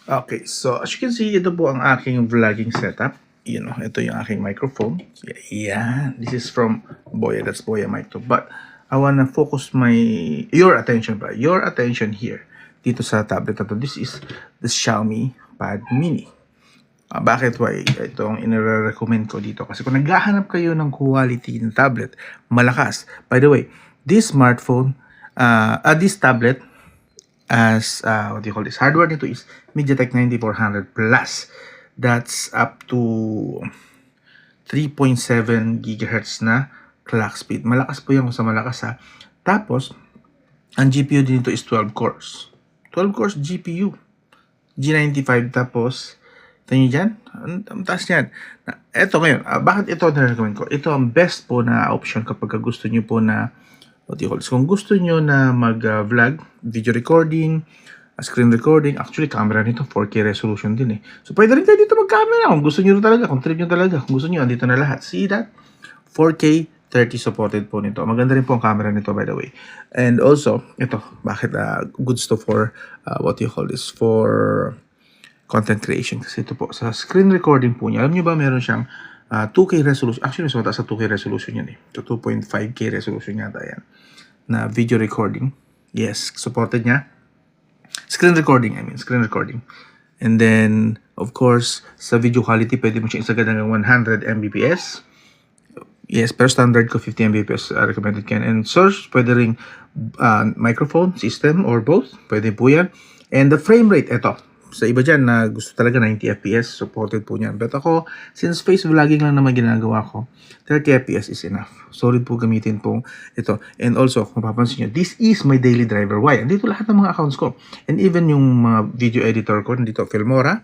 Okay, so as you can see, ito po ang aking vlogging setup. Ito yung aking microphone. Yeah, this is from Boya. That's Boya Mic 2. But I wanna focus your attention here dito sa tablet na to. This is the Xiaomi Pad Mini. Bakit? Why? Ito ang inire-recommend ko dito. Kasi kung naghahanap kayo ng quality ng tablet, malakas. By the way, this tablet, as what do you call this, hardware nito is MediaTek 9400 Plus. That's up to 3.7 GHz na clock speed. Malakas po yan kung sa malakas ha. Tapos, ang GPU din nito is 12 cores. 12 cores GPU. G95 tapos, ito nyo dyan, ang taas yan. Ito ngayon, bakit ito na-recommend ko? Ito ang best po na option kapag gusto nyo po na kung gusto nyo na mag-vlog, video recording, screen recording, actually camera nito 4K resolution din eh. So pwede rin kayo dito mag-camera kung gusto nyo talaga, kung trip nyo talaga, kung gusto nyo, andito na lahat. See that? 4K 30 supported po nito. Maganda rin po ang camera nito, by the way. And also, ito, bakit goods to for for content creation. Kasi ito po, sa screen recording po niya, alam nyo ba meron siyang 2K resolution. Actually, so mataas sa 2K resolution yun eh. So 2.5K resolution yata yan. Na video recording. Yes, supported niya. Screen recording. And then, of course, sa video quality, pwede mo siyang isagad hanggang 100 Mbps. Yes, pero standard ko 50 Mbps recommended yan. And source, pwede ring microphone system or both. Pwede po yan. And the frame rate, ito. Sa iba dyan na gusto talaga 90 FPS, supported po niyan. But ako, since face vlogging lang naman ginagawa ko, 30 FPS is enough. Solid po gamitin po ito. And also, kung papansin nyo, this is my daily driver. Why? Andito lahat ng mga accounts ko. And even yung mga video editor ko, nandito Filmora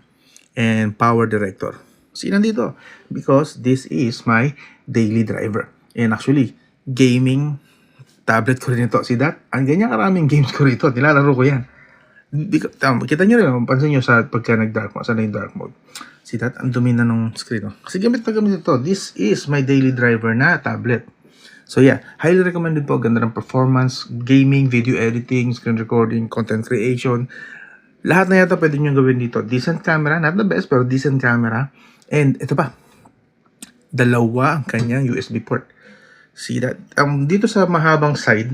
and Power Director. See, nandito. Because this is my daily driver. And actually, gaming tablet ko rin ito. See that? Ang ganyan karaming games ko rito. Nilalaro ko yan. Kita nyo rin, pansin nyo sa pagka nag-dark mode, sana yung dark mode. See that? Ang dumi na nung screen. Kasi gamit ito. This is my daily driver na tablet. So yeah, highly recommended po. Ganda ng performance, gaming, video editing, screen recording, content creation. Lahat na yata pwede nyo gawin dito. Decent camera, not the best, pero decent camera. And ito pa, dalawa ang kanyang USB port. See that? Dito sa mahabang side,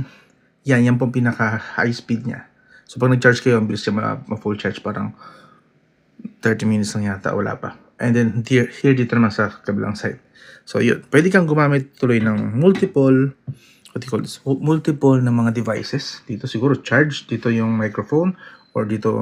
yan pong pinaka-high speed niya. So, pag nag-charge kayo, ang bilis siya ma-full charge. Parang 30 minutes lang yata. Wala pa. And then, here dito naman sa kabilang side. So, yun. Pwede kang gumamit tuloy ng multiple na mga devices. Dito siguro charge. Dito yung microphone. Or dito